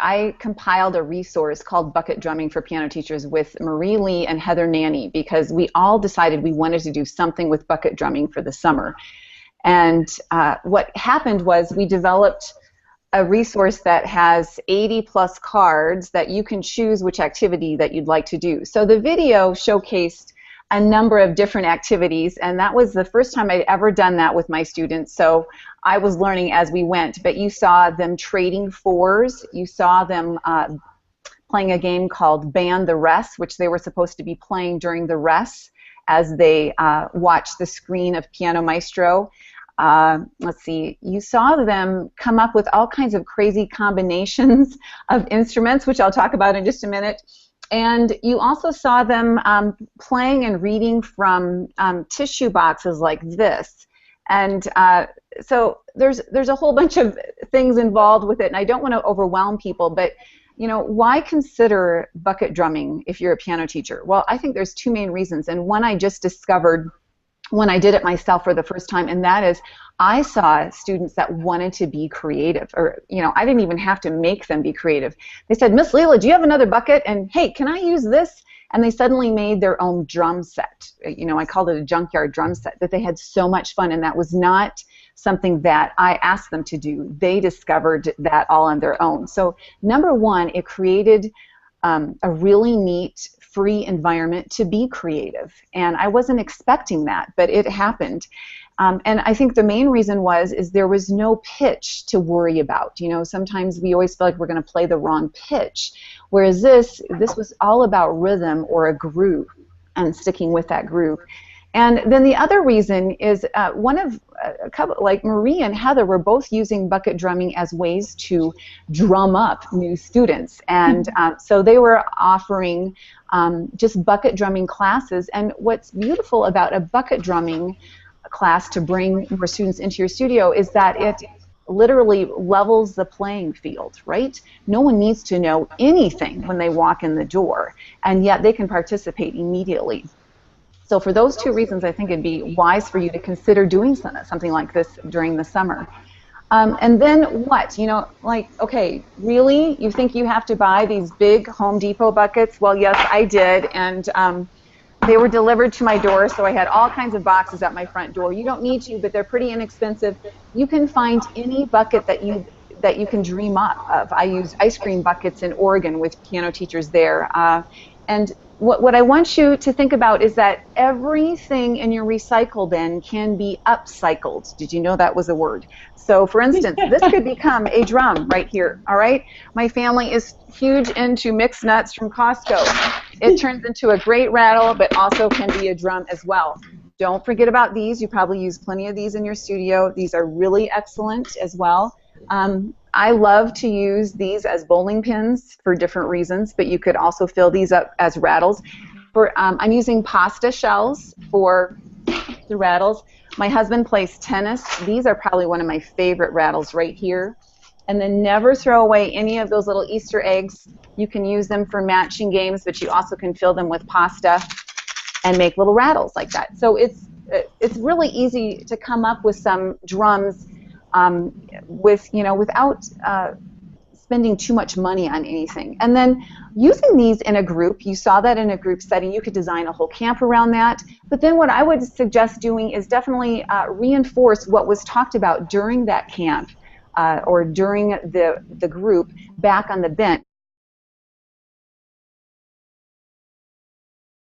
I compiled a resource called Bucket Drumming for Piano Teachers with Marie Lee and Heather Nanny, because we all decided we wanted to do something with bucket drumming for the summer. And what happened was we developed a resource that has 80 plus cards that you can choose which activity that you'd like to do. So the video showcased a number of different activities, and that was the first time I'd ever done that with my students, so I was learning as we went. But you saw them trading fours, you saw them playing a game called Band the Rest, which they were supposed to be playing during the rest as they watched the screen of Piano Maestro. Let's see, you saw them come up with all kinds of crazy combinations of instruments, which I'll talk about in just a minute. And you also saw them playing and reading from tissue boxes like this. And so there's a whole bunch of things involved with it, and I don't want to overwhelm people, but you know, why consider bucket drumming if you're a piano teacher? Well, I think there's two main reasons, and one I just discovered when I did it myself for the first time, and that is I saw students that wanted to be creative, or, you know, I didn't even have to make them be creative. They said, Miss Leila, do you have another bucket? And hey, can I use this? And they suddenly made their own drum set. You know, I called it a junkyard drum set, that they had so much fun, and that was not something that I asked them to do. They discovered that all on their own. So number one, it created a really neat, free environment to be creative, and I wasn't expecting that, but it happened. And I think the main reason is there was no pitch to worry about. You know, sometimes we always feel like we're going to play the wrong pitch, whereas this was all about rhythm or a groove and sticking with that groove. And then the other reason is a couple, like Marie and Heather, were both using bucket drumming as ways to drum up new students. And so they were offering just bucket drumming classes. And what's beautiful about a bucket drumming class to bring more students into your studio is that it literally levels the playing field, right? No one needs to know anything when they walk in the door, and yet they can participate immediately. So for those two reasons, I think it'd be wise for you to consider doing something like this during the summer. And then what? You know, like, okay, really? You think you have to buy these big Home Depot buckets? Well, yes, I did, and they were delivered to my door, so I had all kinds of boxes at my front door. You don't need to, but they're pretty inexpensive. You can find any bucket that you can dream up of. I use ice cream buckets in Oregon with piano teachers there. And what I want you to think about is that everything in your recycle bin can be upcycled. Did you know that was a word? So, for instance, this could become a drum right here, all right? My family is huge into mixed nuts from Costco. It turns into a great rattle, but also can be a drum as well. Don't forget about these. You probably use plenty of these in your studio. These are really excellent as well. I love to use these as bowling pins for different reasons, but you could also fill these up as rattles. I'm using pasta shells for the rattles. My husband plays tennis. These are probably one of my favorite rattles right here. And then never throw away any of those little Easter eggs. You can use them for matching games, but you also can fill them with pasta and make little rattles like that. So it's really easy to come up with some drums without spending too much money on anything. And then using these in a group, you saw that in a group setting, you could design a whole camp around that. But then what I would suggest doing is definitely reinforce what was talked about during that camp or during the group back on the bench.